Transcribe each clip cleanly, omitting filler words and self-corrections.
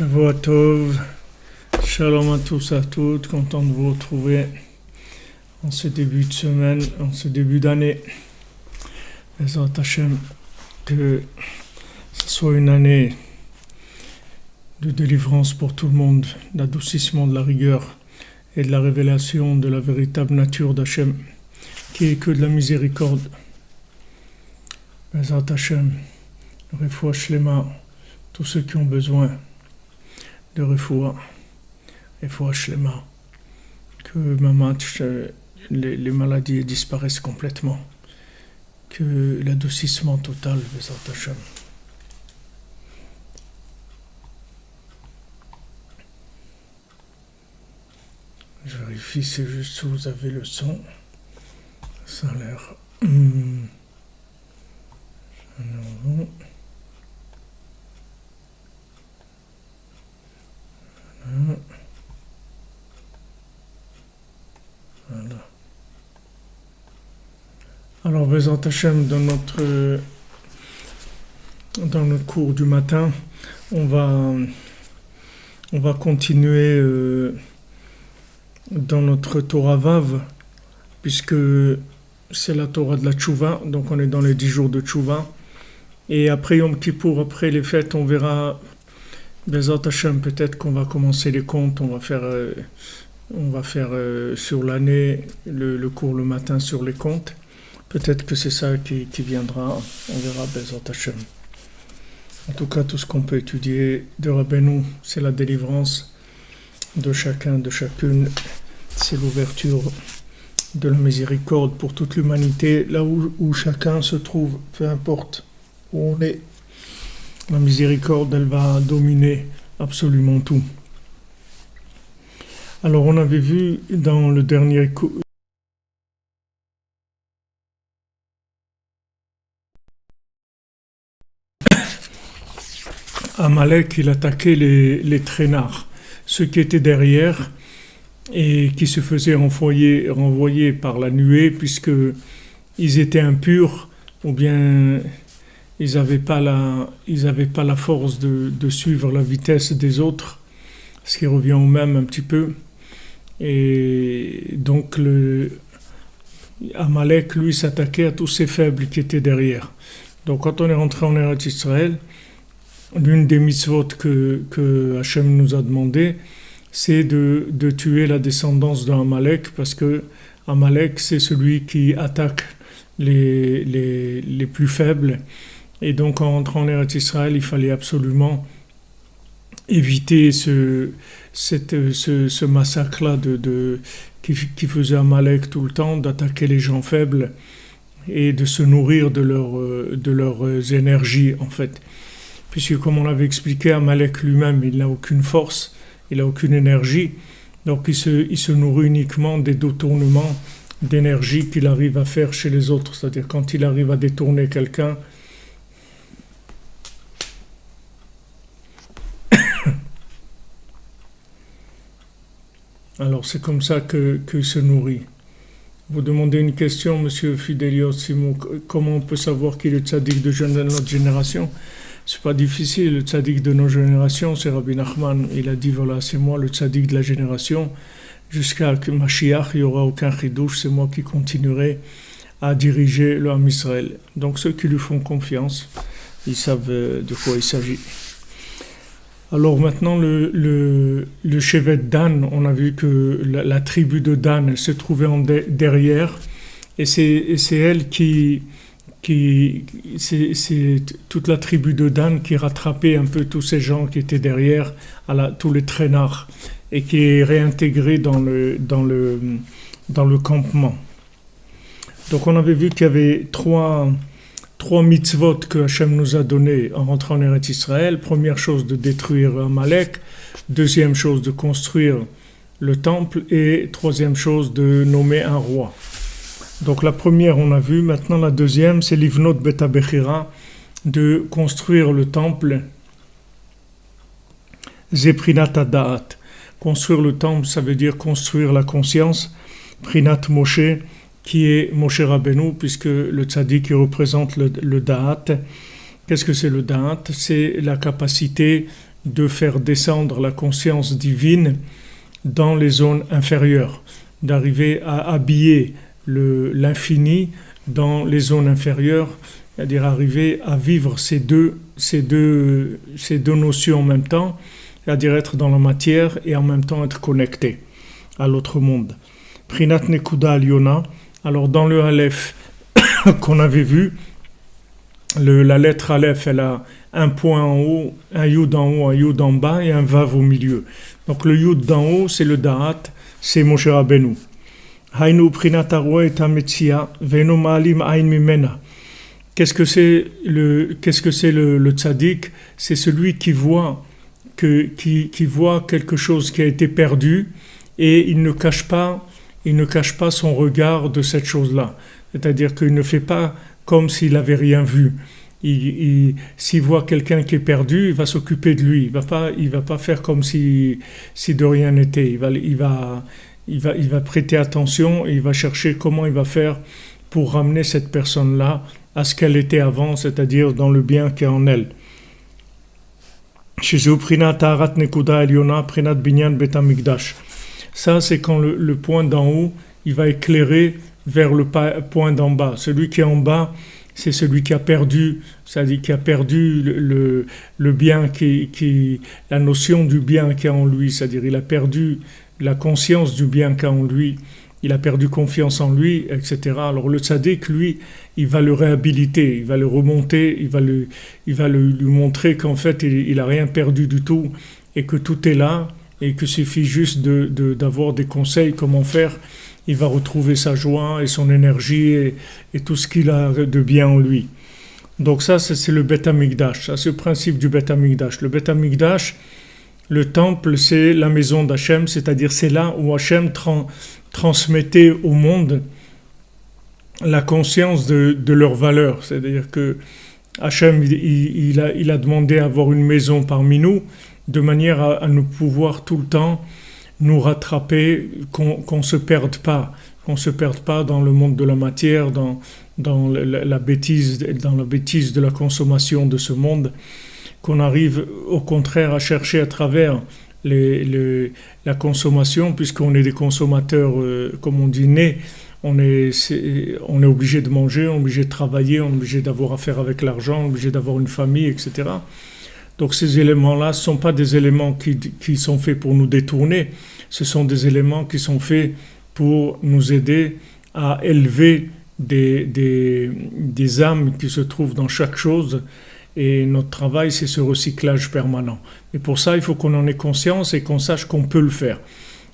Shavua Tov, Shalom à tous et à toutes, content de vous retrouver en ce début de semaine, en ce début d'année. Bezrat Hashem, que ce soit une année de délivrance pour tout le monde, d'adoucissement de la rigueur et de la révélation de la véritable nature d'Hashem, qui est que de la miséricorde. Bezrat Hashem, Refoua Shlema, tous ceux qui ont besoin de Refoua Shlema, que les maladies disparaissent complètement, que l'adoucissement total, Bezrat Hashem. Je vérifie si juste vous avez le son. Ça a l'air... Non. Voilà. Alors, Bezrat Hashem, dans notre cours du matin, on va continuer dans notre Torah Vav, puisque c'est la Torah de la Tchouva, donc on est dans les 10 jours de Tchouva. Et après Yom Kippour, après les fêtes, on verra, Bezrat Hashem, peut-être qu'on va commencer les comptes, on va faire sur l'année le cours le matin sur les comptes. Peut-être que c'est ça qui viendra, on verra, Bezrat Hashem. En tout cas, tout ce qu'on peut étudier de Rabbeinu, c'est la délivrance de chacun, de chacune. C'est l'ouverture de la miséricorde pour toute l'humanité, là où chacun se trouve, peu importe où on est. La miséricorde, elle va dominer absolument tout. Alors, on avait vu dans le dernier cours, Amalek, il attaquait les traînards, ceux qui étaient derrière et qui se faisaient renvoyer par la nuée, puisque ils étaient impurs, ou bien ils n'avaient pas la force de suivre la vitesse des autres, ce qui revient au même un petit peu. Et donc Amalek, lui, s'attaquait à tous ces faibles qui étaient derrière. Donc quand on est rentré en Eretz Israël, l'une des mitzvot que Hachem nous a demandé, c'est de tuer la descendance d'Amalek, parce que Amalek, c'est celui qui attaque les plus faibles. Et donc, en rentrant en Eretz Israël, il fallait absolument éviter ce massacre-là qui faisait Amalek tout le temps, d'attaquer les gens faibles et de se nourrir de leurs énergies, en fait. Puisque, comme on l'avait expliqué, Amalek lui-même, il n'a aucune force, il n'a aucune énergie, donc il se nourrit uniquement des détournements d'énergie qu'il arrive à faire chez les autres. C'est-à-dire, quand il arrive à détourner quelqu'un, alors c'est comme ça qu'il se nourrit. Vous demandez une question, monsieur Fidelios Simou, comment on peut savoir qui est le tzaddik de notre génération? C'est pas difficile, le tzaddik de nos générations, c'est Rabbi Nachman. Il a dit, voilà, c'est moi le tzaddik de la génération. Jusqu'à Mashiach, il n'y aura aucun chidouche, c'est moi qui continuerai à diriger le Ham Israël. Donc ceux qui lui font confiance, ils savent de quoi il s'agit. Alors maintenant, le Shevet Dan, on a vu que la tribu de Dan, elle se trouvait derrière, et c'est elle c'est toute la tribu de Dan qui rattrapait un peu tous ces gens qui étaient derrière, tous les traînards, et qui est réintégré dans le campement. Donc on avait vu qu'il y avait trois mitzvot que Hachem nous a donné en rentrant en Eretz Israël. Première chose, de détruire Amalek. Deuxième chose, de construire le temple. Et troisième chose, de nommer un roi. Donc la première, on a vu. Maintenant, la deuxième, c'est l'Ivnot Bet HaBechira, de construire le temple. Zeprinat Adaat. Construire le temple, ça veut dire construire la conscience. Prinat Moshe, qui est Moshe Rabbeinu, puisque le tzaddik qui représente le Da'at. Qu'est-ce que c'est le Da'at? C'est la capacité de faire descendre la conscience divine dans les zones inférieures, d'arriver à habiller l'infini dans les zones inférieures, c'est-à-dire arriver à vivre ces deux notions en même temps, c'est-à-dire être dans la matière et en même temps être connecté à l'autre monde. Prinat Nekuda Alyona, alors dans le Aleph qu'on avait vu, la lettre Aleph, elle a un point en haut, un Yud en haut, un Yud en bas et un Vav au milieu. Donc le Yud d'en haut, c'est le Da'at, c'est Moshe Rabbeinu. Hainu Prinat Aroe et Ametzia, Veno Ma'alim Ain Mimena. Qu'est-ce que c'est le tzaddik? C'est celui qui voit quelque chose qui a été perdu et il ne cache pas son regard de cette chose-là. C'est-à-dire qu'il ne fait pas comme s'il n'avait rien vu. S'il voit quelqu'un qui est perdu, il va s'occuper de lui. Il va pas faire comme si de rien n'était. Il va prêter attention et il va chercher comment il va faire pour ramener cette personne-là à ce qu'elle était avant, c'est-à-dire dans le bien qui est en elle. Ça, c'est quand le point d'en haut, il va éclairer vers le point d'en bas. Celui qui est en bas, c'est celui qui a perdu, c'est-à-dire qui a perdu le bien, la notion du bien qu'il y a en lui, c'est-à-dire il a perdu la conscience du bien qu'il y a en lui, il a perdu confiance en lui, etc. Alors le tzaddik, lui, il va le réhabiliter, il va le remonter, il va lui montrer qu'en fait, il n'a rien perdu du tout et que tout est là et qu'il suffit juste d'avoir des conseils, comment faire. Il va retrouver sa joie et son énergie et tout ce qu'il a de bien en lui. Donc ça, c'est le Beth Amikdash. Ça, c'est le principe du Beth Amikdash. Le Beth Amikdash, le temple, c'est la maison d'Hachem, c'est-à-dire c'est là où Hachem transmettait au monde la conscience de leur valeur. C'est-à-dire que Hachem, il a demandé à avoir une maison parmi nous, de manière à nous pouvoir tout le temps nous rattraper, qu'on se perde pas dans le monde de la matière, dans la bêtise de la consommation de ce monde, qu'on arrive au contraire à chercher à travers la consommation, puisqu'on est des consommateurs, comme on dit, nés. On est obligé de manger, on est obligé de travailler, on est obligé d'avoir affaire avec l'argent, on est obligé d'avoir une famille, etc. Donc ces éléments-là ne sont pas des éléments qui sont faits pour nous détourner, ce sont des éléments qui sont faits pour nous aider à élever des âmes qui se trouvent dans chaque chose. Et notre travail, c'est ce recyclage permanent. Et pour ça, il faut qu'on en ait conscience et qu'on sache qu'on peut le faire.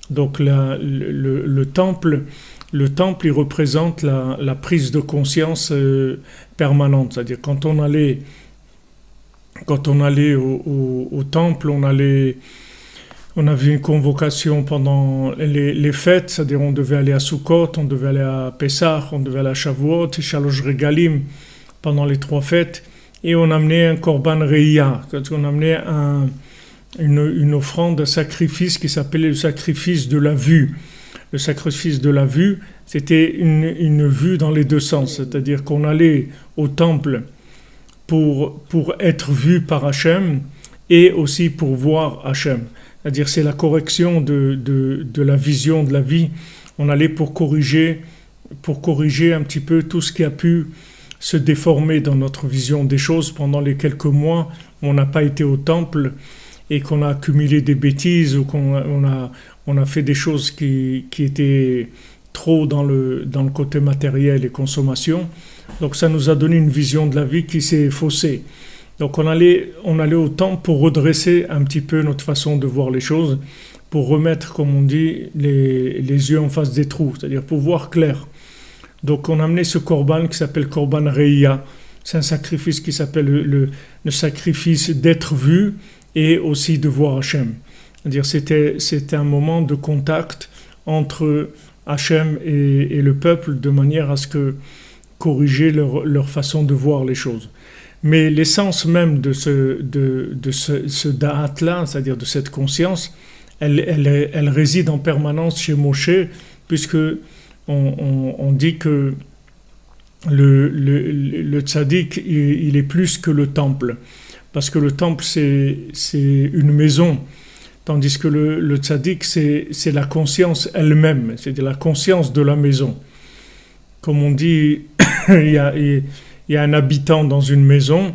Donc le temple, il représente la prise de conscience permanente. C'est-à-dire quand on allait au temple, on avait une convocation pendant les fêtes, c'est-à-dire on devait aller à Sukkot, on devait aller à Pessah, on devait aller à Shavuot, et Shalosh Regalim pendant les 3 fêtes. Et on amenait un korban reïa, on amenait une offrande, un sacrifice qui s'appelait le sacrifice de la vue. Le sacrifice de la vue, c'était une vue dans les deux sens, c'est-à-dire qu'on allait au temple pour être vu par Hachem et aussi pour voir Hachem. C'est-à-dire c'est la correction de la vision de la vie. On allait pour corriger un petit peu tout ce qui a pu se déformer dans notre vision des choses pendant les quelques mois où on n'a pas été au temple et qu'on a accumulé des bêtises ou qu'on a fait des choses qui étaient trop dans le côté matériel et consommation. Donc ça nous a donné une vision de la vie qui s'est faussée. Donc on allait au temple pour redresser un petit peu notre façon de voir les choses, pour remettre, comme on dit, les yeux en face des trous, c'est-à-dire pour voir clair. Donc on a amené ce korban qui s'appelle korban reïa. C'est un sacrifice qui s'appelle le sacrifice d'être vu et aussi de voir Hachem. C'est-à-dire c'était un moment de contact entre Hachem et le peuple, de manière à ce que corriger leur façon de voir les choses. Mais l'essence même de ce da'at-là, c'est-à-dire de cette conscience, elle réside en permanence chez Moshe, puisque on dit que le tzaddik, il est plus que le temple. parce que le temple c'est une maison, tandis que le tzaddik c'est la conscience elle-même, c'est-à-dire la conscience de la maison. Comme on dit, il y a un habitant dans une maison,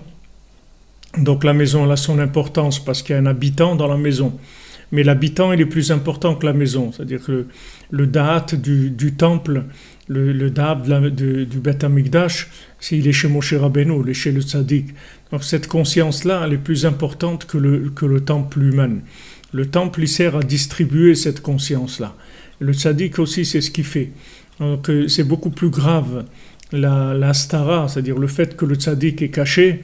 donc la maison elle a son importance parce qu'il y a un habitant dans la maison. Mais l'habitant il est plus important que la maison, c'est-à-dire que le da'at du temple, le da'at du Beth Amikdash, il est chez Moshe Rabbeinu, il est chez le tzaddik. Donc cette conscience-là, elle est plus importante que le temple lui-même. Le temple, il sert à distribuer cette conscience-là. Le tzaddik aussi, c'est ce qu'il fait. Donc c'est beaucoup plus grave, la stara, c'est-à-dire le fait que le tzaddik est caché,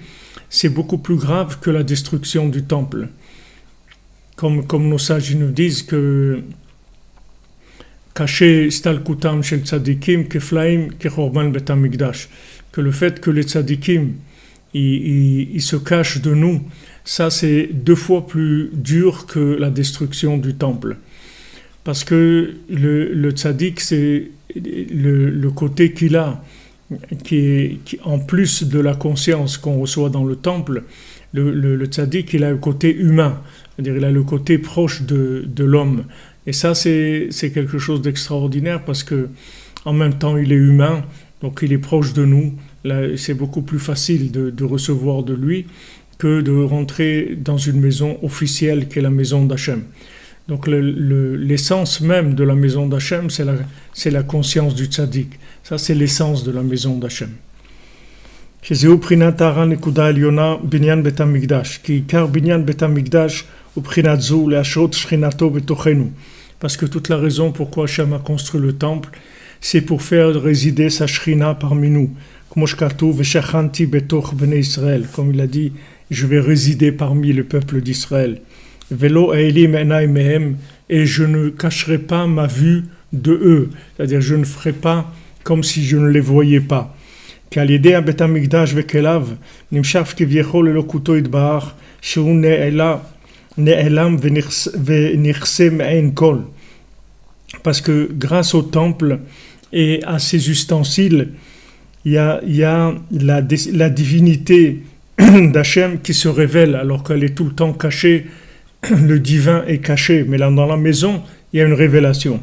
c'est beaucoup plus grave que la destruction du temple. Comme nos sages nous disent que caché stalkutam shel tzadikim keflaim kechorban bet hamikdash, que le fait que les tzadikim ils se cachent de nous, ça c'est 2 fois plus dur que la destruction du temple, parce que le tzadik c'est le côté qu'il a, qui en plus de la conscience qu'on reçoit dans le temple, le tzaddik il a le côté humain, c'est-à-dire il a le côté proche de l'homme. Et ça, c'est quelque chose d'extraordinaire parce que en même temps, il est humain, donc il est proche de nous. Là, c'est beaucoup plus facile de recevoir de lui que de rentrer dans une maison officielle qui est la maison d'Hachem. Donc l'essence même de la maison d'Hachem, c'est la conscience du tzaddik. Ça, c'est l'essence de la maison d'Hachem. שזהו בחינת הערה נקודה עליונה בניין בית המקדש, כי עיקר בניין בית המקדש הוא בחינת זו להשרות שכינתו בתוכנו. Parce que toute la raison pourquoi Hachem a construit le temple, c'est pour faire résider sa shrina parmi nous. כמו שכתוב, ושכנתי בתוך בני ישראל, comme il a dit, je vais résider parmi le peuple d'Israël. ולא אעלים עיניי מהם, et je ne cacherai pas ma vue de eux, c'est-à-dire je ne ferai pas comme si je ne les voyais pas. כי על ידי בית המקדש וכליו נמשך כביכול אלוקותו יתברך שהוא נעלם ונכסה מעין כל. Parce que grâce au temple et à ses ustensiles, il y a la divinité d'Hachem qui se révèle alors qu'elle est tout le temps cachée. Le divin est caché, mais là dans la maison, il y a une révélation.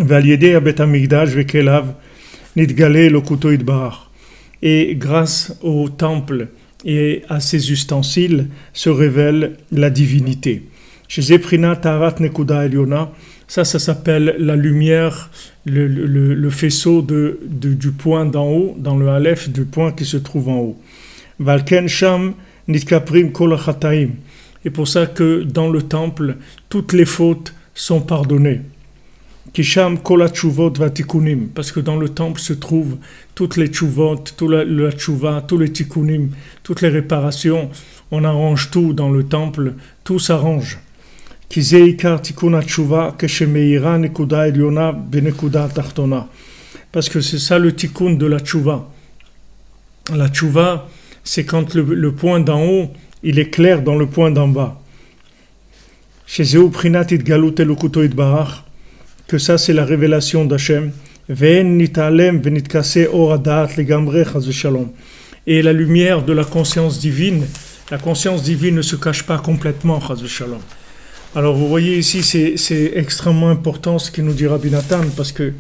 ועל ידי בית המקדש וכליו נתגלה אלוקותו יתברך. Et grâce au temple et à ses ustensiles se révèle la divinité. Chez Eprinat Tarat Nekuda Eliona, ça s'appelle la lumière, le faisceau du point d'en haut, dans le Aleph, du point qui se trouve en haut. Valken Sham Nitkaprim Kol Chataim. Et pour ça que dans le temple, toutes les fautes sont pardonnées. Kisham kol tshuvot vatikunim, parce que dans le temple se trouvent toutes les tshuvot, la tshuva, tous les tikunim, toutes les réparations. On arrange tout dans le temple, tout s'arrange. Kizeikar tikuna tshuva keshemeira nekuda eliona benekuda tachtona, parce que c'est ça le tikkun de la tshuva. La tshuva, c'est quand le point d'en haut, il est clair dans le point d'en bas. Shezeu prinat itgalut elokuto itbarach, que ça c'est la révélation d'Hachem. Et la lumière de la conscience divine ne se cache pas complètement. Alors vous voyez ici, c'est extrêmement important ce qu'il nous dit Rabbi Nathan, parce que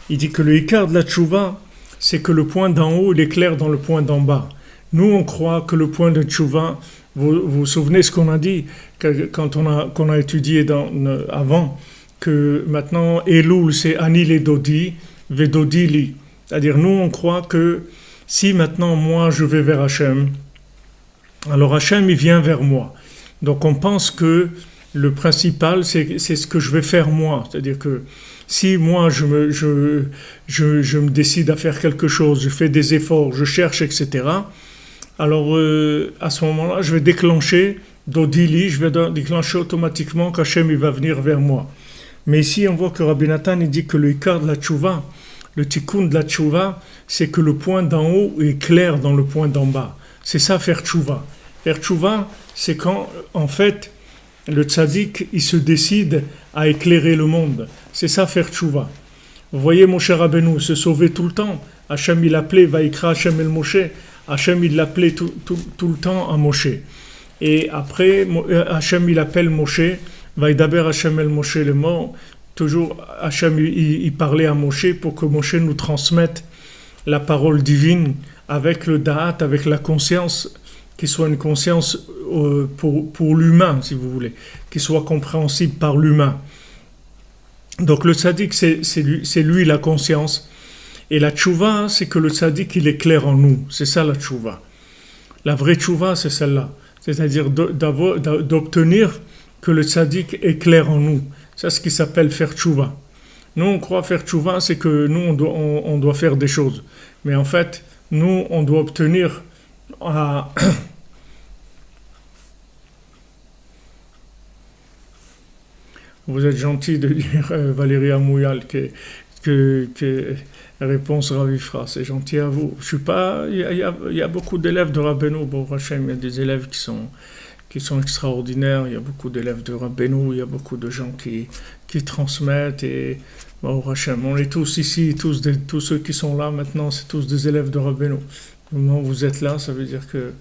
il dit que le écart de la tchouva, c'est que le point d'en haut il est clair dans le point d'en bas. Nous on croit que le point de tchouva, vous vous souvenez ce qu'on a dit quand qu'on a étudié avant, que maintenant Elul c'est Ani le Dodi, Vedodi li. C'est-à-dire nous on croit que si maintenant moi je vais vers Hachem, alors Hachem il vient vers moi. Donc on pense que le principal c'est ce que je vais faire moi. C'est-à-dire que si moi je me décide à faire quelque chose, je fais des efforts, je cherche, etc. Alors à ce moment-là je vais déclencher Dodi li, je vais déclencher automatiquement qu'Hachem il va venir vers moi. Mais ici, on voit que Rabbi Nathan il dit que le ikar de la tchouva, le tikkun de la tchouva, c'est que le point d'en haut est clair dans le point d'en bas. C'est ça faire tchouva. Faire tchouva, c'est quand, en fait, le tzaddik, il se décide à éclairer le monde. C'est ça faire tchouva. Vous voyez Moshe Rabbeinu se sauver tout le temps. Hachem il appelait, Vaikra Hachem el Moshe. Hachem, il l'appelait tout le temps à Moshe. Et après, Hachem, il appelle Moshe, Vaïdaber Hachem el Moshe le mort. Toujours, Hachem, il parlait à Moshe pour que Moshe nous transmette la parole divine avec le da'at, avec la conscience, qui soit une conscience pour l'humain, si vous voulez, qui soit compréhensible par l'humain. Donc le tzaddik, c'est lui la conscience. Et la tchouva, c'est que le tzaddik, il est clair en nous. C'est ça la tchouva. La vraie tchouva, c'est celle-là. C'est-à-dire d'obtenir que le tzaddik est clair en nous. C'est ce qui s'appelle faire tchouva. Nous, on croit faire tchouva, c'est que nous, on doit faire des choses. Mais en fait, nous, on doit obtenir à... Vous êtes gentil de dire Valérie Amouyal que réponse ravifra. C'est gentil à vous. Je suis pas. Il y a beaucoup d'élèves de Rabbeinu. Bon, Hachem, il y a des élèves qui sont extraordinaires. Il y a beaucoup d'élèves de Rabbeinu. Il y a beaucoup de gens qui transmettent. Et bon, Hachem, on est tous ici, tous ceux qui sont là maintenant, c'est tous des élèves de Rabbeinu. Au moment où vous êtes là, ça veut dire que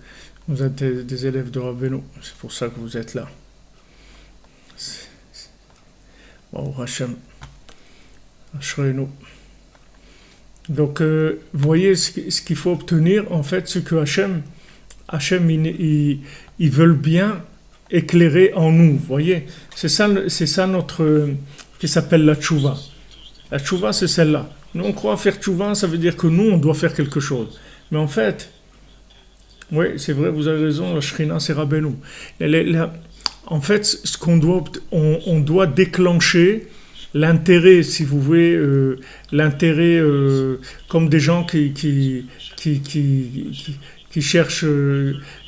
vous êtes des élèves de Rabbeinu. C'est pour ça que vous êtes là. Bon, Hachem, Ashreinu. Donc, vous voyez ce qu'il faut obtenir, en fait, ce que Hachem il veut bien éclairer en nous, vous voyez. C'est ça notre, qui s'appelle la tchouva. La tchouva, c'est celle-là. Nous, on croit faire tchouva, ça veut dire que nous, on doit faire quelque chose. Mais en fait, oui, c'est vrai, vous avez raison, la Shrina, c'est Rabbeinu. En fait, ce qu'on doit, on doit déclencher l'intérêt, si vous voulez, l'intérêt comme des gens qui cherchent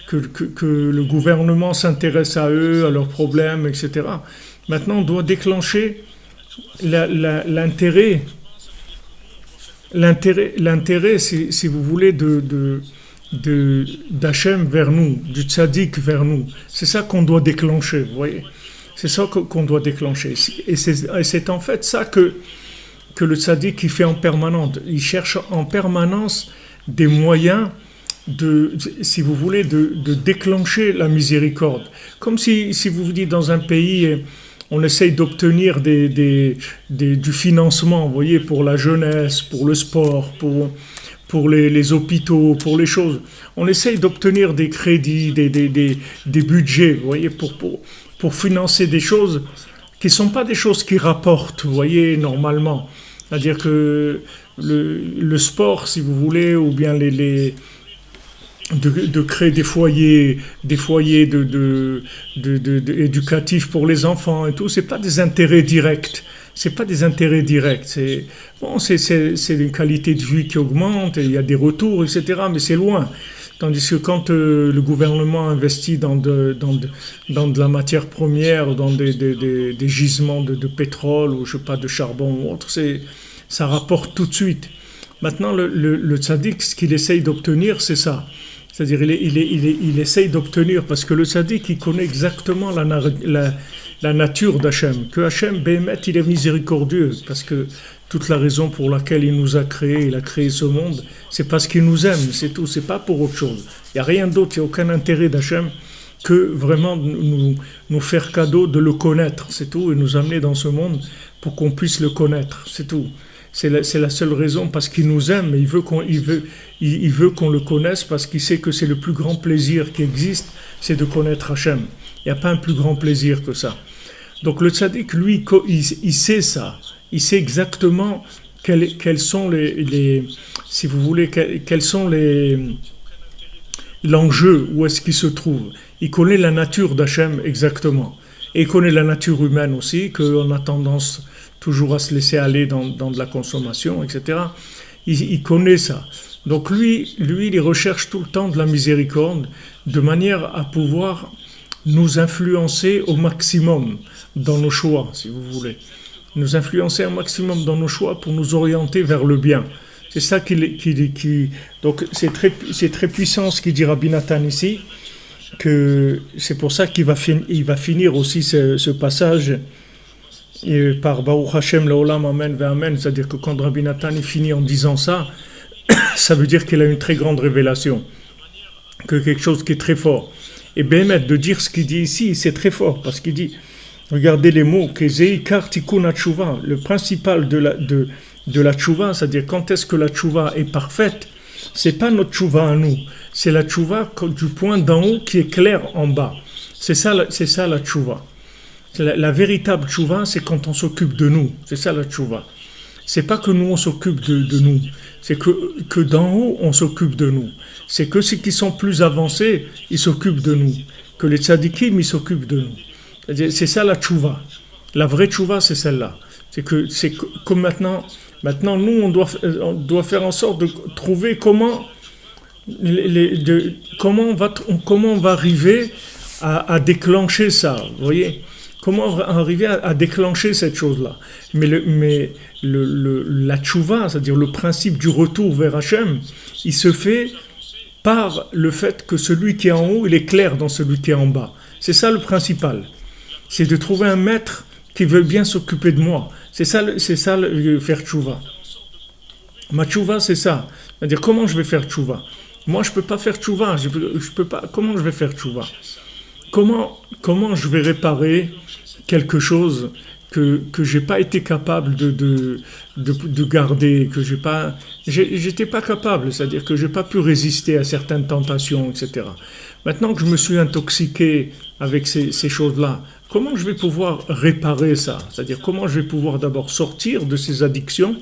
que le gouvernement s'intéresse à eux, à leurs problèmes, etc. Maintenant, on doit déclencher l'intérêt, si vous voulez, d'Hachem vers nous, du tzaddik vers nous. C'est ça qu'on doit déclencher, vous voyez. C'est ça qu'on doit déclencher. Et c'est en fait ça que le tzaddik il fait en permanence. Il cherche en permanence des moyens si vous voulez, de déclencher la miséricorde. Comme si vous vous dites dans un pays, on essaye d'obtenir du financement, vous voyez, pour la jeunesse, pour le sport, pour les hôpitaux, pour les choses. On essaye d'obtenir des crédits, des budgets, vous voyez, pour financer des choses qui ne sont pas des choses qui rapportent, vous voyez, normalement. C'est-à-dire que le sport, si vous voulez, ou bien de créer des foyers éducatifs pour les enfants et tout, c'est pas des intérêts directs. C'est pas des intérêts directs. C'est une qualité de vie qui augmente, et il y a des retours, etc. Mais c'est loin. Tandis que quand le gouvernement investit dans de la matière première, dans des gisements de pétrole ou je sais pas de charbon ou autre, ça rapporte tout de suite. Maintenant, le tzaddik, ce qu'il essaye d'obtenir, c'est ça. C'est-à-dire, il essaye d'obtenir, parce que le tzaddik, il connaît exactement la nature d'Hachem. Que Hachem, Béhémet, il est miséricordieux, parce que toute la raison pour laquelle il nous a créés, il a créé ce monde, c'est parce qu'il nous aime, c'est tout, c'est pas pour autre chose. Il n'y a rien d'autre, il n'y a aucun intérêt d'Hachem que vraiment nous faire cadeau de le connaître, c'est tout, et nous amener dans ce monde pour qu'on puisse le connaître, c'est tout. C'est la seule raison, parce qu'il nous aime, et il veut qu'on le connaisse, parce qu'il sait que c'est le plus grand plaisir qui existe, c'est de connaître Hachem. Il n'y a pas un plus grand plaisir que ça. Donc le tzaddik, lui, il sait ça. Il sait exactement quels sont si vous voulez, quels sont l'enjeu, où est-ce qu'il se trouve. Il connaît la nature d'Hachem exactement. Et il connaît la nature humaine aussi, qu'on a tendance toujours à se laisser aller dans de la consommation, etc. Il connaît ça. Donc lui, il recherche tout le temps de la miséricorde, de manière à pouvoir nous influencer au maximum dans nos choix, si vous voulez. Nous influencer un maximum dans nos choix pour nous orienter vers le bien. C'est ça donc c'est très puissant ce qu'il dit Rabbi Nathan ici, que c'est pour ça qu'il va finir aussi ce passage par Baruch Hashem Laolam Amen ve Amen, c'est-à-dire que quand Rabbi Nathan finit en disant ça, ça veut dire qu'il a une très grande révélation. que quelque chose qui est très fort. Et Béhémet, de dire ce qu'il dit ici, c'est très fort, parce qu'il dit, regardez les mots, que Zeikar Tikkun Tshuva, le principal de la Tshuva, c'est-à-dire quand est-ce que la Tshuva est parfaite, c'est pas notre Tshuva à nous, c'est la Tshuva du point d'en haut qui est clair en bas. C'est ça la Tshuva. La véritable Tshuva, c'est quand on s'occupe de nous, c'est ça la Tshuva. C'est pas que nous on s'occupe de nous, c'est que d'en haut on s'occupe de nous. C'est que ceux qui sont plus avancés, ils s'occupent de nous. Que les tzadikim, ils s'occupent de nous. C'est ça la tchouva. La vraie tchouva, c'est celle-là. C'est que maintenant, nous, on doit faire en sorte de trouver comment on va arriver à déclencher ça. Vous voyez? Comment arriver à déclencher cette chose-là. Mais la tchouva, c'est-à-dire le principe du retour vers Hachem, il se fait par le fait que celui qui est en haut, il est clair dans celui qui est en bas. C'est ça le principal. C'est de trouver un maître qui veut bien s'occuper de moi. C'est ça faire tchouva. Ma tchouva, c'est ça. C'est-à-dire, comment je vais faire tchouva? Moi, je peux pas faire tchouva. Je peux pas. Comment je vais faire tchouva? Comment je vais réparer quelque chose que j'ai pas été capable de garder, que j'étais pas capable, c'est-à-dire que j'ai pas pu résister à certaines tentations, etc. Maintenant que je me suis intoxiqué avec ces choses-là, comment je vais pouvoir réparer ça? C'est-à-dire comment je vais pouvoir d'abord sortir de ces addictions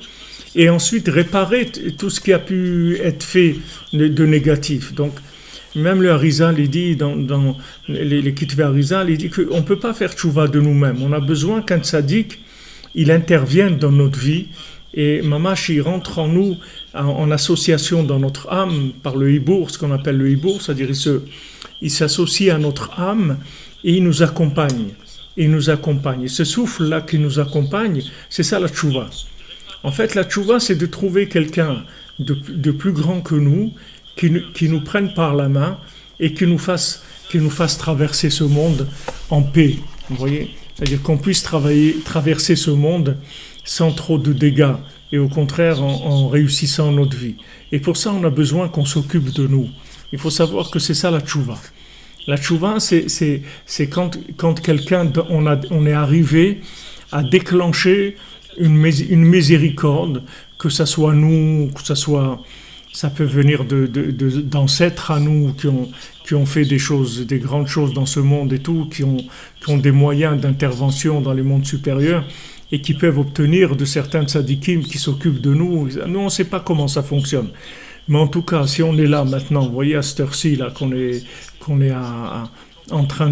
et ensuite réparer tout ce qui a pu être fait de négatif. Donc, même le Harizal, il dit, dans les Kitvé Harizal, il dit qu'on ne peut pas faire tchouva de nous-mêmes. On a besoin qu'un tzaddik, il intervienne dans notre vie et Mamash, il rentre en nous en association dans notre âme par le hibour, ce qu'on appelle le hibour, c'est-à-dire il s'associe à notre âme et il nous accompagne. Et ce souffle-là qui nous accompagne, c'est ça la tchouva. En fait, la tchouva, c'est de trouver quelqu'un de plus grand que nous, qui nous prenne par la main et qui nous fasse traverser ce monde en paix. Vous voyez? C'est-à-dire qu'on puisse traverser ce monde sans trop de dégâts et au contraire en réussissant notre vie. Et pour ça, on a besoin qu'on s'occupe de nous. Il faut savoir que c'est ça la tchouva. La tchouva, c'est quand quelqu'un, on est arrivé à déclencher une miséricorde, que ça soit nous, ça peut venir d'ancêtres à nous qui ont fait des grandes choses dans ce monde et tout, qui ont des moyens d'intervention dans les mondes supérieurs et qui peuvent obtenir de certains tzadikim qui s'occupent de nous. Nous, on ne sait pas comment ça fonctionne. Mais en tout cas, si on est là maintenant, vous voyez à cette heure-ci, là, qu'on est en train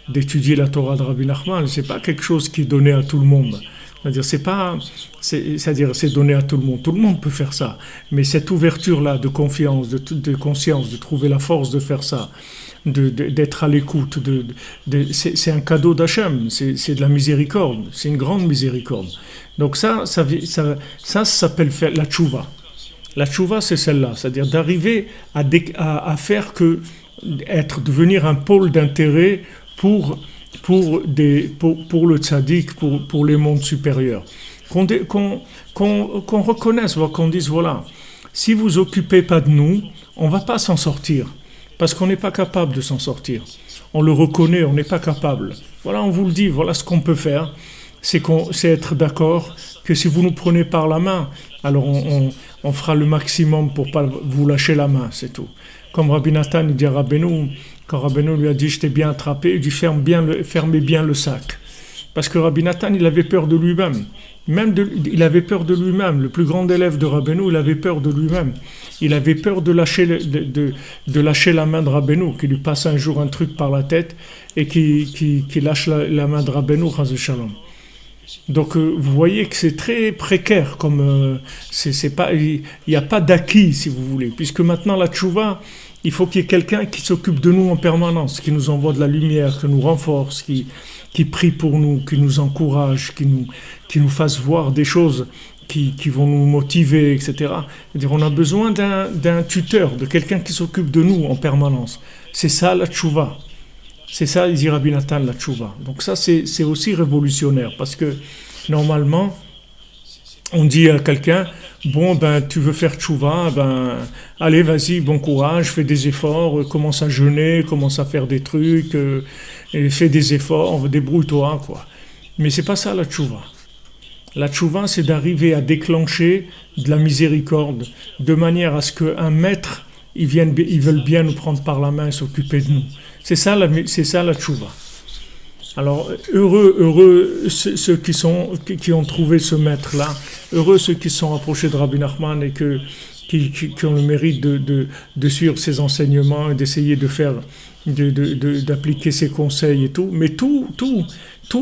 d'étudier la Torah de Rabbi Nachman, c'est pas quelque chose qui est donné à tout le monde. C'est-à-dire c'est donné à tout le monde. Tout le monde peut faire ça. Mais cette ouverture-là de confiance, de conscience, de trouver la force de faire ça, d'être à l'écoute, c'est un cadeau d'Hachem, c'est de la miséricorde, c'est une grande miséricorde. Donc ça s'appelle la tchouva. La tchouva, c'est celle-là, c'est-à-dire d'arriver à faire devenir un pôle d'intérêt pour le tzaddik, pour les mondes supérieurs. Qu'on reconnaisse, qu'on dise, voilà, si vous vous occupez pas de nous, on va pas s'en sortir, parce qu'on n'est pas capable de s'en sortir. On le reconnaît, on n'est pas capable. Voilà, on vous le dit, voilà ce qu'on peut faire, c'est être d'accord que si vous nous prenez par la main, alors on fera le maximum pour pas vous lâcher la main, c'est tout. Comme Rabbi Nathan, il dit à Rabbeinu, quand Rabbeinu lui a dit « je t'ai bien attrapé », il dit « fermez bien le sac ». Parce que Rabbi Nathan, il avait peur de lui-même. Il avait peur de lui-même. Le plus grand élève de Rabbeinu, il avait peur de lui-même. Il avait peur de lâcher la main de Rabbeinu, qui lui passe un jour un truc par la tête et qui lâche la main de Rabbeinu, chas v'shalom. Donc vous voyez que c'est très précaire, il n'y a pas d'acquis, si vous voulez, puisque maintenant la tchouva, il faut qu'il y ait quelqu'un qui s'occupe de nous en permanence, qui nous envoie de la lumière, qui nous renforce, qui prie pour nous, qui nous encourage, qui nous fasse voir des choses qui vont nous motiver, etc. C'est-à-dire, on a besoin d'un tuteur, de quelqu'un qui s'occupe de nous en permanence. C'est ça la tchouva. C'est ça, il dit Rabbi Nathan, la tchouva. Donc ça, c'est aussi révolutionnaire, parce que normalement, on dit à quelqu'un, bon, ben, tu veux faire tchouva, ben, allez, vas-y, bon courage, fais des efforts, commence à jeûner, commence à faire des trucs, et fais des efforts, débrouille-toi, quoi. Mais c'est pas ça la tchouva. La tchouva, c'est d'arriver à déclencher de la miséricorde, de manière à ce qu'un maître, ils veulent bien nous prendre par la main et s'occuper de nous. C'est ça la tchouva. Alors, heureux ceux qui ont trouvé ce maître-là, heureux ceux qui se sont rapprochés de Rabbi Nachman et qui ont le mérite de suivre ses enseignements et d'essayer d'appliquer ses conseils et tout. Mais tout,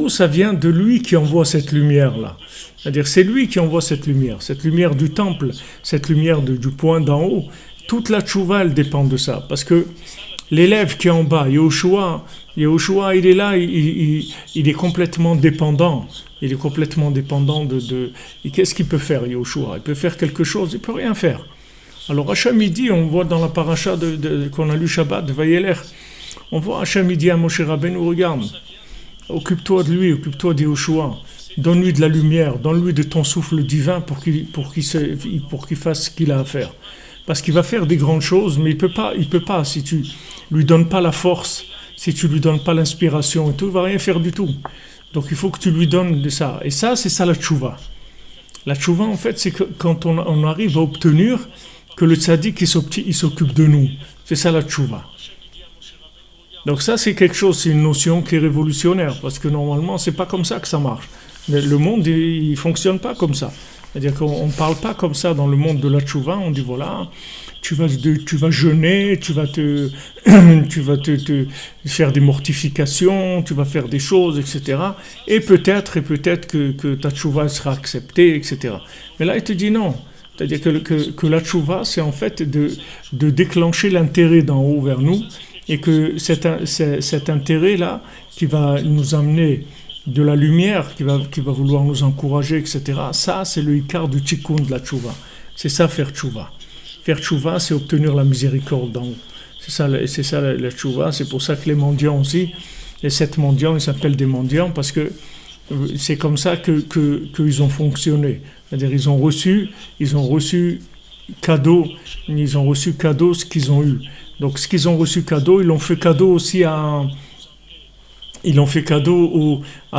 ça vient de lui qui envoie cette lumière-là. C'est-à-dire, c'est lui qui envoie cette lumière du temple, cette lumière du point d'en haut. Toute la tchouva, elle dépend de ça. Parce que l'élève qui est en bas, Yehoshua, il est là, il est complètement dépendant. Il est complètement dépendant et qu'est-ce qu'il peut faire, Yehoshua? Il peut faire quelque chose, il peut rien faire. Alors Hachem il dit, on voit dans la paracha qu'on a lu Shabbat, de Vayeler, on voit Hachem il dit à Moshe Rabbeinu, regarde, occupe-toi de lui, occupe-toi de Yehoshua, donne-lui de la lumière, donne-lui de ton souffle divin pour qu'il fasse ce qu'il a à faire. Parce qu'il va faire des grandes choses, mais il peut pas si tu lui donnes pas la force, si tu lui donnes pas l'inspiration et tout, il va rien faire du tout. Donc il faut que tu lui donnes de ça. Et ça, c'est ça la tchouva. La tchouva, en fait, c'est que quand on arrive à obtenir que le tzaddik il s'occupe de nous. C'est ça la tchouva. Donc ça, c'est quelque chose, c'est une notion qui est révolutionnaire, parce que normalement, c'est pas comme ça que ça marche. Le monde, il fonctionne pas comme ça. C'est-à-dire qu'on ne parle pas comme ça dans le monde de la tchouva, on dit voilà, tu vas jeûner, tu vas te faire des mortifications, tu vas faire des choses, etc. Et peut-être que ta tchouva sera acceptée, etc. Mais là, il te dit non. C'est-à-dire que la tchouva, c'est en fait de déclencher l'intérêt d'en haut vers nous, et que cet intérêt-là qui va nous amener de la lumière, qui va vouloir nous encourager, etc. Ça, c'est le ikar du tikkun de la tchouva. C'est ça, faire tchouva. Faire tchouva, c'est obtenir la miséricorde d'en haut. C'est ça la tchouva. C'est pour ça que les mendiants aussi, les 7 mendiants, ils s'appellent des mendiants, parce que c'est comme ça qu'ils ont fonctionné. C'est-à-dire, ils ont reçu cadeau ce qu'ils ont eu. Donc, ce qu'ils ont reçu cadeau, ils l'ont fait cadeau aussi à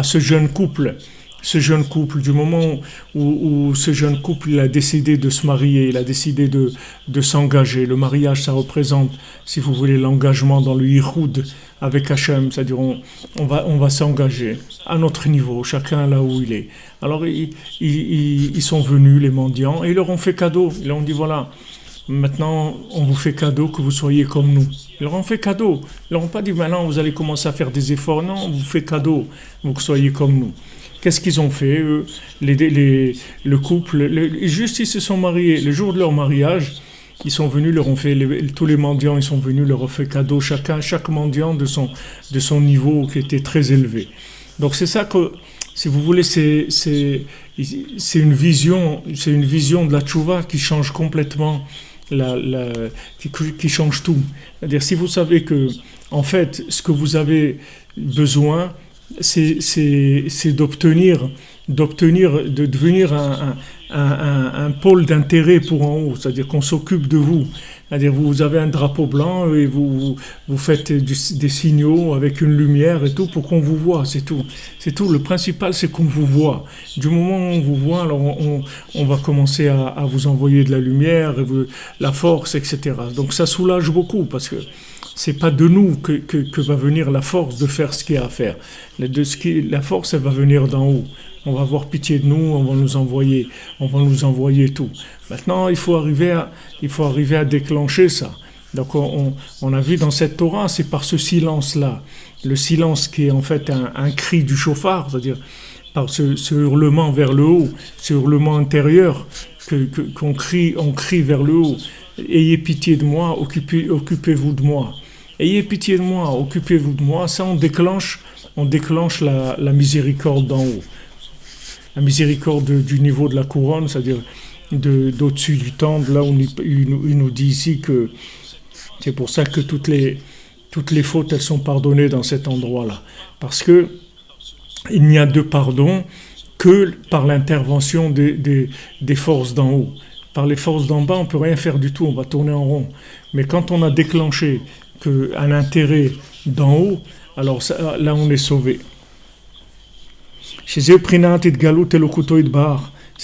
ce jeune couple. Ce jeune couple, du moment où ce jeune couple il a décidé de se marier, il a décidé de s'engager. Le mariage, ça représente, si vous voulez, l'engagement dans le yichoud avec Hachem, c'est-à-dire on va s'engager à notre niveau, chacun là où il est. Alors ils sont venus, les mendiants, et ils leur ont fait cadeau. Ils leur ont dit voilà, maintenant on vous fait cadeau que vous soyez comme nous. Ils leur ont fait cadeau. Ils leur ont pas dit maintenant vous allez commencer à faire des efforts. Non, on vous fait cadeau, vous soyez comme nous. Qu'est-ce qu'ils ont fait eux, le couple, juste ils se sont mariés. Le jour de leur mariage, ils sont venus, leur ont fait, tous les mendiants, ils sont venus, leur ont fait cadeau, chaque mendiant de son niveau qui était très élevé. Donc c'est ça que, si vous voulez, c'est une vision de la tchouva qui change complètement, qui change tout. C'est-à-dire, si vous savez que, en fait, ce que vous avez besoin, c'est de devenir un pôle d'intérêt pour en haut, c'est-à-dire qu'on s'occupe de vous. C'est-à-dire vous avez un drapeau blanc et vous faites des signaux avec une lumière et tout pour qu'on vous voit, c'est tout. C'est tout, le principal c'est qu'on vous voit. Du moment où on vous voit, alors on va commencer à vous envoyer de la lumière, la force, etc. Donc ça soulage beaucoup parce que c'est pas de nous que va venir la force de faire ce qu'il y a à faire. La force, elle va venir d'en haut. On va avoir pitié de nous, on va nous envoyer tout. Maintenant, il faut arriver à déclencher ça. Donc, on a vu dans cette Torah, c'est par ce silence-là, le silence qui est en fait un cri du chauffard, c'est-à-dire par ce hurlement vers le haut, ce hurlement intérieur qu'on crie vers le haut. Ayez pitié de moi, occupez-vous de moi. Ayez pitié de moi, occupez-vous de moi. Ça, on déclenche la miséricorde d'en haut. La miséricorde du niveau de la couronne, c'est-à-dire d'au-dessus du temple, là où il nous dit ici que c'est pour ça que toutes les fautes, elles sont pardonnées dans cet endroit-là. Parce que il n'y a de pardon que par l'intervention des forces d'en haut. Par les forces d'en bas, on ne peut rien faire du tout, on va tourner en rond. Mais quand on a déclenché un intérêt d'en haut, alors ça, là on est sauvé. C'est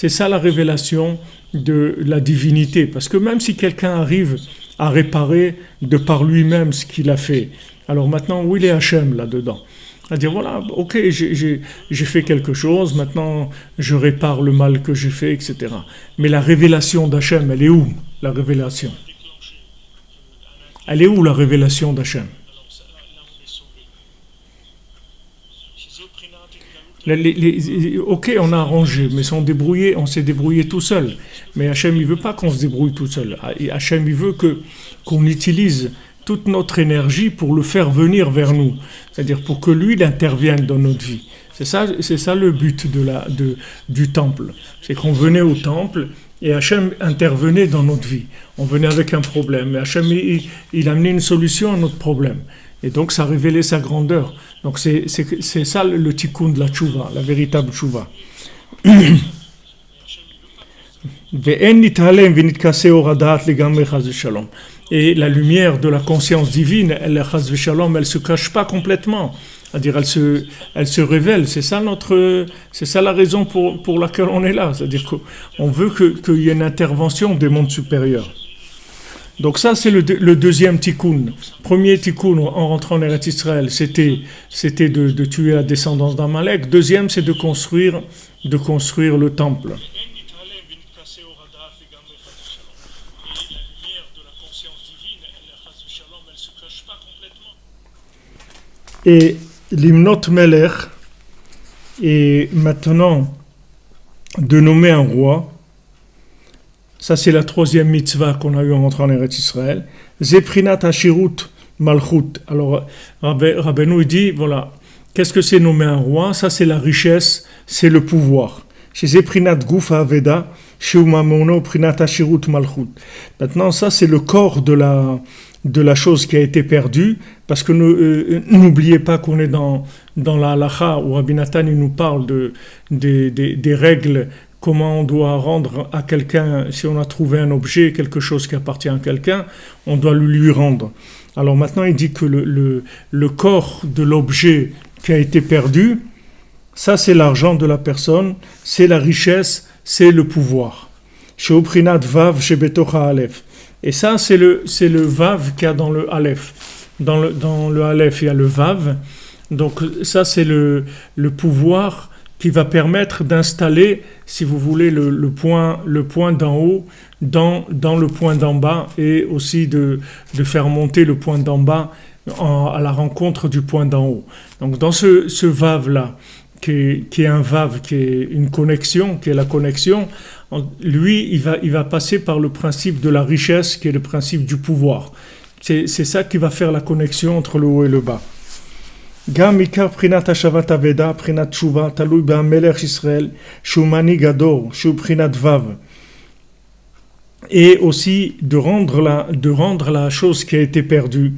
ça la révélation de la divinité. Parce que même si quelqu'un arrive à réparer de par lui-même ce qu'il a fait, alors maintenant, où il est Hachem là-dedans? À dire, voilà, ok, j'ai fait quelque chose, maintenant je répare le mal que j'ai fait, etc. Mais la révélation d'Hachem, elle est où, la révélation? Elle est où, la révélation d'Hachem? Ok, on a arrangé, mais on s'est débrouillé tout seul. Mais Hachem, il veut pas qu'on se débrouille tout seul. Hachem, il veut qu'on utilise toute notre énergie pour le faire venir vers nous. C'est-à-dire pour que lui, il intervienne dans notre vie. C'est ça le but du temple. C'est qu'on venait au temple et Hachem intervenait dans notre vie. On venait avec un problème et Hachem, il amenait une solution à notre problème. Et donc, ça révélait sa grandeur. Donc, c'est ça le tikkun de la tchouva, la véritable tchouva. Et la lumière de la conscience divine, elle ne se cache pas complètement. C'est-à-dire, elle se révèle. C'est ça la raison pour laquelle on est là. C'est-à-dire qu'on veut qu'il y ait une intervention des mondes supérieurs. Donc ça, c'est le deuxième tikkun. Premier tikkun, en rentrant en Eretz Israël, c'était de tuer la descendance d'Amalek. Deuxième, c'est de construire le temple. Et l'Imnot Melech est maintenant de nommer un roi. Ça, c'est la troisième mitzvah qu'on a eu en rentrant en Eretz Israël. Zeprinat Hashirut Malchut. Alors, Rabbeinu dit, voilà, qu'est-ce que c'est nommer un roi? Ça, c'est la richesse, c'est le pouvoir. Chez Zeprinat Gufa Aveda, chez Umamono Prinat Hashirut Malchut. Maintenant, ça, c'est le corps de la chose qui a été perdue, parce que n'oubliez pas qu'on est dans la halacha, où Rabbi Nathan il nous parle des règles. Comment on doit rendre à quelqu'un, si on a trouvé un objet, quelque chose qui appartient à quelqu'un, on doit le lui rendre. Alors maintenant, il dit que le corps de l'objet qui a été perdu, ça c'est l'argent de la personne, c'est la richesse, c'est le pouvoir. Chez Oprinat Vav, chez Betocha Aleph. Et ça, c'est le Vav qu'il y a dans le Aleph. Dans le Aleph, il y a le Vav. Donc ça, c'est le pouvoir qui va permettre d'installer, si vous voulez, le point d'en haut dans le point d'en bas et aussi de faire monter le point d'en bas à la rencontre du point d'en haut. Donc dans ce Vav-là, qui est un Vav, qui est une connexion, qui est la connexion, lui, il va passer par le principe de la richesse, qui est le principe du pouvoir. C'est ça qui va faire la connexion entre le haut et le bas. גם עיקר בחינת השבת אבדה, בחינת תשובה, תלוי במלך ישראל, שהוא מנהיג הדור, שהוא בחינת וו. Et aussi de rendre la chose qui a été perdue,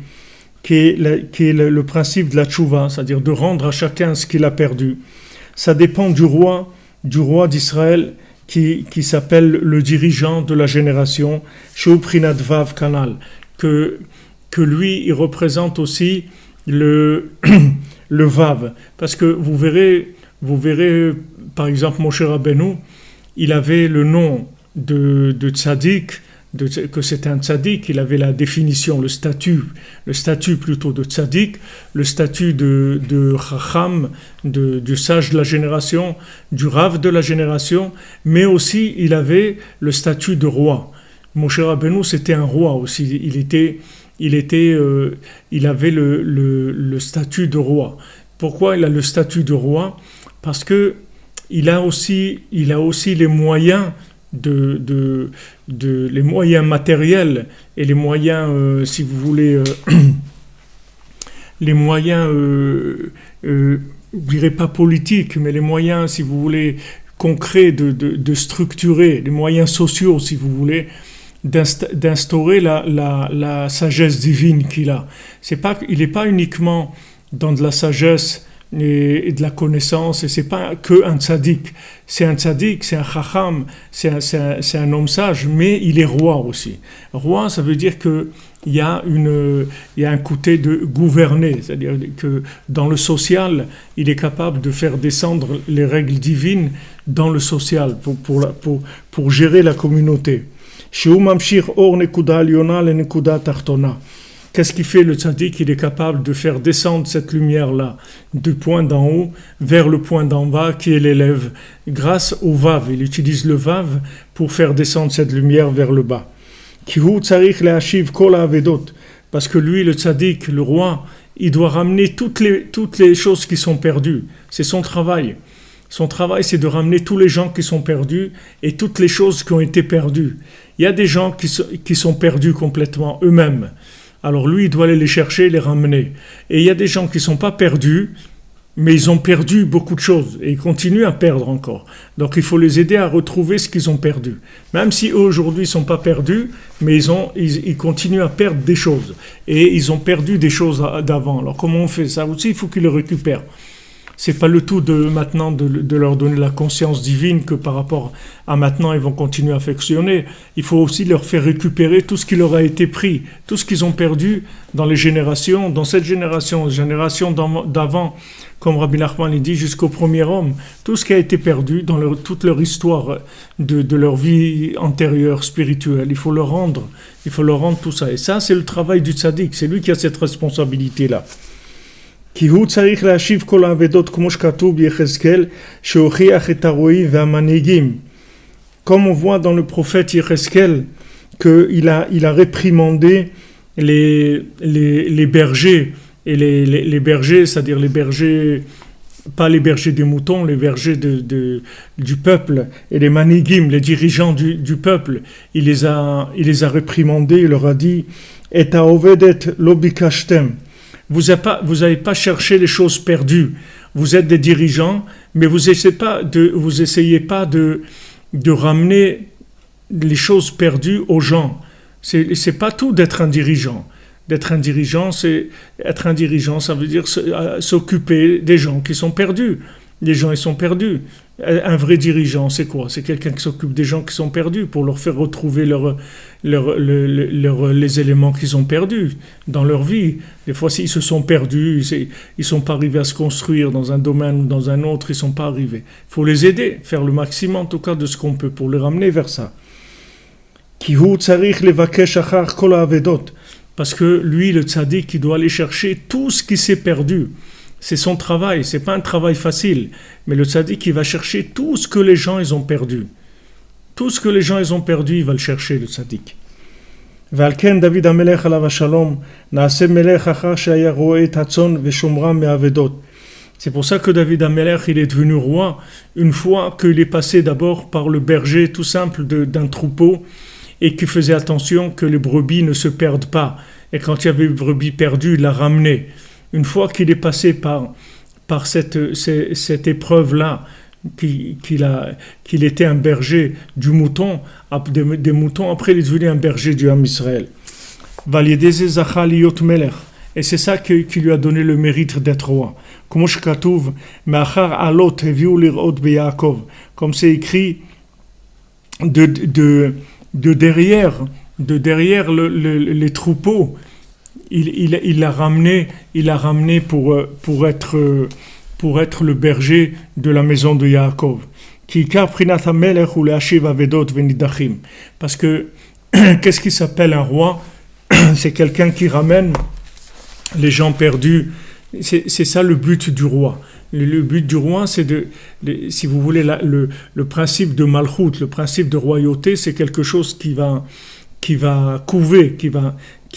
qui est le principe de la tchouva, c'est-à-dire de rendre à chacun ce qu'il a perdu. Ça dépend du roi d'Israël, qui s'appelle le dirigeant de la génération, שהוא בחינת וו kanal, que lui, il représente aussi le Vav, parce que vous verrez par exemple Moshe Rabbeinu, il avait le nom de tzaddik, que c'était un tzaddik, il avait la définition, le statut plutôt de tzaddik, le statut de chacham, du sage de la génération, du rav de la génération, mais aussi il avait le statut de roi. Moshe Rabbeinu, c'était un roi aussi, il avait le statut de roi. Pourquoi il a le statut de roi? Parce que il a aussi les moyens les moyens matériels et les moyens, si vous voulez, les moyens, je dirais pas politiques, mais les moyens, si vous voulez, concrets de structurer, les moyens sociaux, si vous voulez, d'instaurer la sagesse divine qu'il a. Il n'est pas uniquement dans de la sagesse et de la connaissance, et c'est pas que un tzaddik. C'est un tzaddik, c'est un chacham, c'est un homme sage, mais il est roi aussi. Roi, ça veut dire que il y a un côté de gouverner, c'est-à-dire que dans le social, il est capable de faire descendre les règles divines dans le social pour gérer la communauté. Sheu mamshir or nekuda alyona le nekuda tachtona. Qu'est-ce qui fait le tzaddik? Il est capable de faire descendre cette lumière-là du point d'en haut vers le point d'en bas qui est l'élève grâce au vav. Il utilise le vav pour faire descendre cette lumière vers le bas. Parce que lui, le tzaddik, le roi, il doit ramener toutes les choses qui sont perdues. C'est son travail. Son travail, c'est de ramener tous les gens qui sont perdus et toutes les choses qui ont été perdues. Il y a des gens qui sont perdus complètement eux-mêmes. Alors lui, il doit aller les chercher, les ramener. Et il y a des gens qui ne sont pas perdus, mais ils ont perdu beaucoup de choses et ils continuent à perdre encore. Donc il faut les aider à retrouver ce qu'ils ont perdu. Même si eux aujourd'hui ne sont pas perdus, mais ils continuent à perdre des choses. Et ils ont perdu des choses d'avant. Alors comment on fait ça aussi? Il faut qu'ils le récupèrent. C'est pas le tout maintenant de leur donner la conscience divine que par rapport à maintenant ils vont continuer à fonctionner. Il faut aussi leur faire récupérer tout ce qui leur a été pris, tout ce qu'ils ont perdu dans les générations, dans cette génération d'avant, comme Rabbi Nachman dit, jusqu'au premier homme, tout ce qui a été perdu dans toute leur histoire de leur vie antérieure spirituelle. Il faut leur rendre tout ça. Et ça, c'est le travail du tzaddik. C'est lui qui a cette responsabilité-là. כי הוא צריך להשיב כל האבדות כמו שכתוב ביחזקאל שהוכיח את הרועי והמנהיגים. Comme on voit dans le prophète Yecheskel qu'il a réprimandé les bergers, et les bergers, c'est-à-dire les bergers, pas les bergers des moutons, les bergers du peuple, et les manigim, les dirigeants du peuple, il les a réprimandés, il leur a dit « Et haovedet lo bikashtem » Vous n'avez pas cherché les choses perdues. Vous êtes des dirigeants, mais vous essayez pas de ramener les choses perdues aux gens. C'est pas tout d'être un dirigeant. D'être un dirigeant, ça veut dire s'occuper des gens qui sont perdus. Les gens, ils sont perdus. Un vrai dirigeant, c'est quoi? C'est quelqu'un qui s'occupe des gens qui sont perdus pour leur faire retrouver les éléments qu'ils ont perdus dans leur vie. Des fois, s'ils se sont perdus, ils ne sont pas arrivés à se construire dans un domaine ou dans un autre, ils ne sont pas arrivés. Il faut les aider, faire le maximum en tout cas de ce qu'on peut pour les ramener vers ça. Parce que lui, le tzaddik, il doit aller chercher tout ce qui s'est perdu. C'est son travail, c'est pas un travail facile. Mais le tzaddik, il va chercher tout ce que les gens ils ont perdu. Tout ce que les gens ils ont perdu, il va le chercher, le tzaddik. ועל דוד המלך עליו השלום נעשה מלך אחר שהיה רועה את הצאן ושומרם מאבדות. C'est pour ça que David Amelech, il est devenu roi une fois qu'il est passé d'abord par le berger tout simple d'un troupeau et qui faisait attention que les brebis ne se perdent pas. Et quand il y avait une brebis perdue, il la ramenait. Une fois qu'il est passé par cette épreuve-là, qu'il était un berger du mouton, des moutons, après il est devenu un berger du Ham Israël. Et c'est ça qui lui a donné le mérite d'être roi. Comme c'est écrit de derrière les troupeaux, il l'a ramené pour être le berger de la maison de Yaakov. Parce que qu'est-ce qui s'appelle un roi? C'est quelqu'un qui ramène les gens perdus. C'est ça le but du roi. Le but du roi, c'est si vous voulez, le principe de malchut, le principe de royauté, c'est quelque chose qui va couver, qui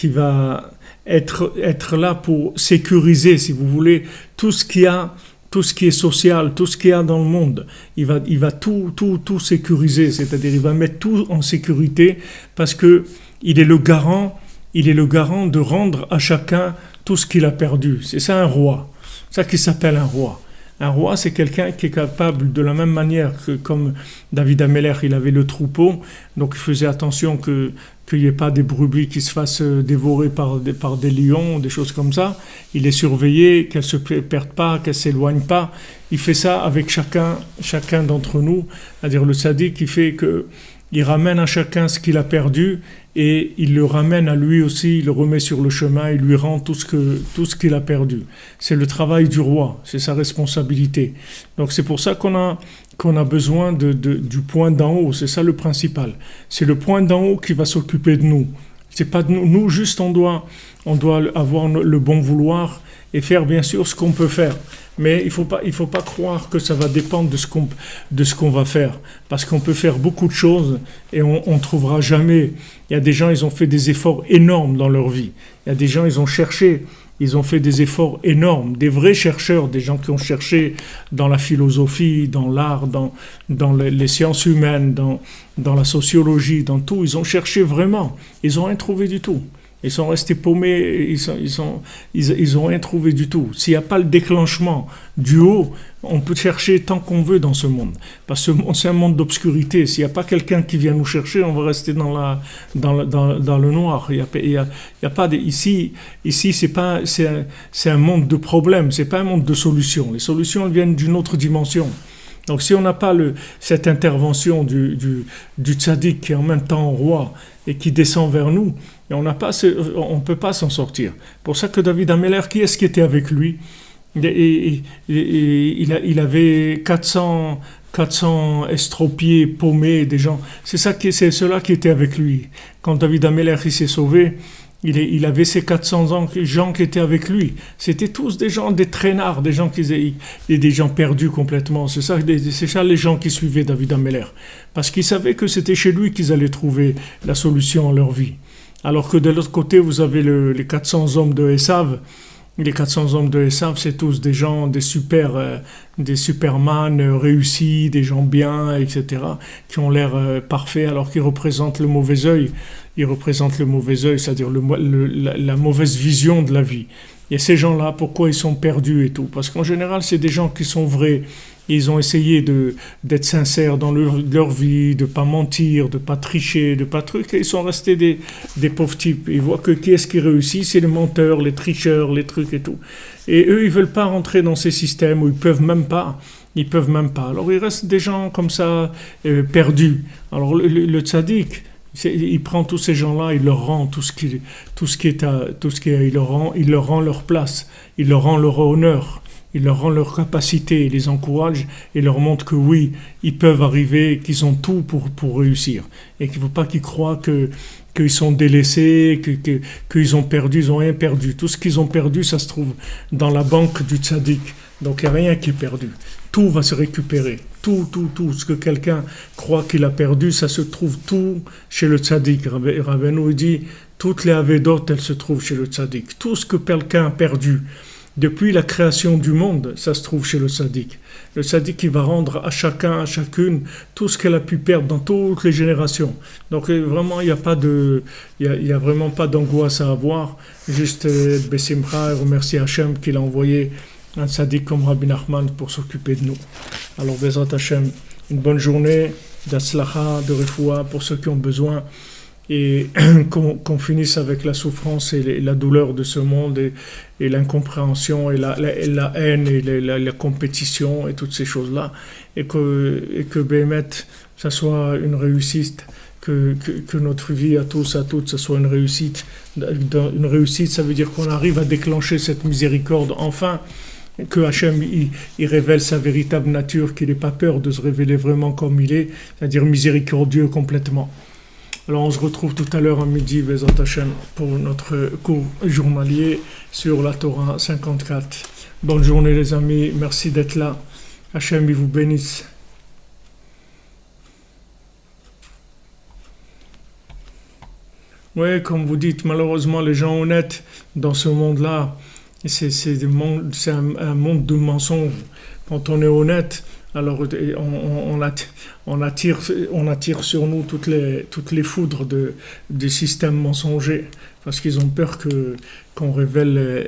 va être là pour sécuriser, si vous voulez, tout ce qui est social, tout ce qu'il y a dans le monde. Il va tout sécuriser, c'est-à-dire il va mettre tout en sécurité parce que il est le garant de rendre à chacun tout ce qu'il a perdu. C'est ça un roi. C'est ça qui s'appelle un roi. Un roi, c'est quelqu'un qui est capable, de la même manière que comme David Amelech, il avait le troupeau, donc il faisait attention que qu'il n'y ait pas des brebis qui se fassent dévorer par des lions, des choses comme ça. Il est surveillé, qu'elles ne se perdent pas, qu'elles ne s'éloignent pas. Il fait ça avec chacun d'entre nous. C'est-à-dire le sadique, il fait que il ramène à chacun ce qu'il a perdu et il le ramène à lui aussi, il le remet sur le chemin, il lui rend tout ce qu'il a perdu. C'est le travail du roi, c'est sa responsabilité. Donc c'est pour ça qu'on a besoin du point d'en haut, c'est ça le principal. C'est le point d'en haut qui va s'occuper de nous. C'est pas de nous, nous juste on doit avoir le bon vouloir et faire bien sûr ce qu'on peut faire. Mais il faut pas croire que ça va dépendre de ce qu'on va faire. Parce qu'on peut faire beaucoup de choses et on trouvera jamais. Il y a des gens, ils ont fait des efforts énormes dans leur vie. Il y a des gens, ils ont cherché, ils ont fait des efforts énormes. Des vrais chercheurs, des gens qui ont cherché dans la philosophie, dans l'art, dans les sciences humaines, dans la sociologie, dans tout. Ils ont cherché vraiment. Ils n'ont rien trouvé du tout. Ils sont restés paumés, ils ont rien trouvé du tout. S'il n'y a pas le déclenchement du haut, on peut chercher tant qu'on veut dans ce monde. Parce que c'est un monde d'obscurité. S'il n'y a pas quelqu'un qui vient nous chercher, on va rester dans le noir. Il y a pas ici, c'est un monde de problèmes, c'est pas un monde de solutions. Les solutions, elles viennent d'une autre dimension. Donc si on n'a pas cette intervention du tzaddik qui est en même temps roi et qui descend vers nous, et on ne peut pas s'en sortir. Pour ça que David Ameller, qui est-ce qui était avec lui? Il avait 400 estropiés, paumés, des gens. C'est ceux-là qui étaient avec lui. Quand David Ameller il s'est sauvé, il avait ces 400 gens qui étaient avec lui. C'était tous des gens, des traînards, des gens des gens perdus complètement. C'est ça les gens qui suivaient David Ameller. Parce qu'ils savaient que c'était chez lui qu'ils allaient trouver la solution à leur vie. Alors que de l'autre côté, vous avez les 400 hommes de Esav. Les 400 hommes de Esav, c'est tous des gens, des superman réussis, des gens bien, etc., qui ont l'air parfaits alors qu'ils représentent le mauvais œil. Ils représentent le mauvais œil, c'est-à-dire la mauvaise vision de la vie. Et ces gens-là, pourquoi ils sont perdus et tout? Parce qu'en général, c'est des gens qui sont vrais. Ils ont essayé d'être sincères dans leur vie, de ne pas mentir, de ne pas tricher, de ne pas truc, et ils sont restés des pauvres types. Ils voient que qui est-ce qui réussit? C'est les menteurs, les tricheurs, les trucs et tout. Et eux, ils ne veulent pas rentrer dans ces systèmes où ils ne peuvent même pas. Ils peuvent même pas. Alors il reste des gens comme ça, perdus. Alors le tzaddik, il prend tous ces gens-là, il leur rend il leur rend leur place, il leur rend leur honneur. Il leur rend leur capacité, il les encourage et leur montre que oui, ils peuvent arriver, qu'ils ont tout pour réussir. Et qu'il ne faut pas qu'ils croient qu'ils sont délaissés, qu'ils ont perdu, ils n'ont rien perdu. Tout ce qu'ils ont perdu, ça se trouve dans la banque du tzaddik. Donc il n'y a rien qui est perdu. Tout va se récupérer. Tout. Ce que quelqu'un croit qu'il a perdu, ça se trouve tout chez le tzaddik. Rabbeinu dit, toutes les avédot, elles se trouvent chez le tzaddik. Tout ce que quelqu'un a perdu, depuis la création du monde, ça se trouve chez le tzaddik. Le tzaddik, il va rendre à chacun, à chacune, tout ce qu'elle a pu perdre dans toutes les générations. Donc vraiment, il n'y a vraiment pas d'angoisse à avoir. Juste Bessimcha et remercier Hachem qu'il a envoyé un tzaddik comme Rabbi Nachman pour s'occuper de nous. Alors Bezrat Hachem, une bonne journée d'Atzlacha, de Refoua pour ceux qui ont besoin. Et qu'on finisse avec la souffrance et la douleur de ce monde et l'incompréhension et la haine et la compétition et toutes ces choses-là. Et que Béhémet, ça soit une réussite, que notre vie à tous, à toutes, ça soit une réussite. Une réussite, ça veut dire qu'on arrive à déclencher cette miséricorde enfin, que Hachem il révèle sa véritable nature, qu'il n'ait pas peur de se révéler vraiment comme il est, c'est-à-dire miséricordieux complètement. Alors on se retrouve tout à l'heure à midi, Bezrat Hachem, pour notre cours journalier sur la Torah 54. Bonne journée les amis, merci d'être là. Hachem, il vous bénisse. Oui, comme vous dites, malheureusement, les gens honnêtes dans ce monde-là, c'est un monde de mensonges. Quand on est honnête, alors on attire sur nous toutes les foudres des systèmes mensongers, parce qu'ils ont peur qu'on révèle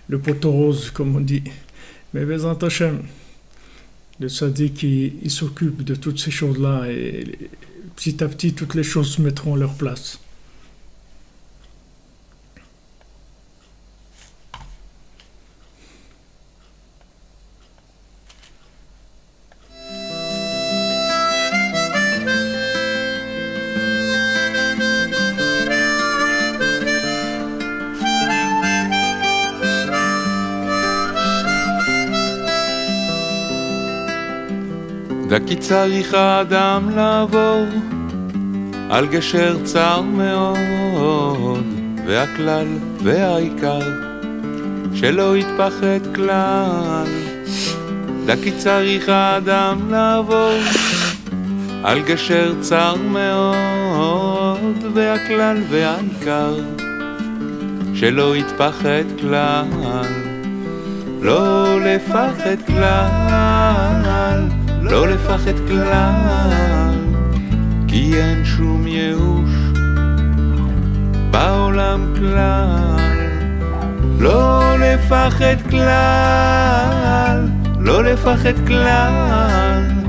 le poteau rose, comme on dit. Mais Bezrat Hachem, le tzaddik, il s'occupe de toutes ces choses-là, et petit à petit, toutes les choses se mettront à leur place. כי צריך האדם לעבור על גשר צר מאוד, והכלל והעיקר שלא יתפחד כלל. כי צריך האדם לעבור על גשר צר מאוד, והכלל והעיקר שלא יתפחד כלל. לא לפחד כלל, לא לפחד כלל, כי אין שום ייאוש בעולם כלל. לא לפחד כלל, לא לפחד כלל,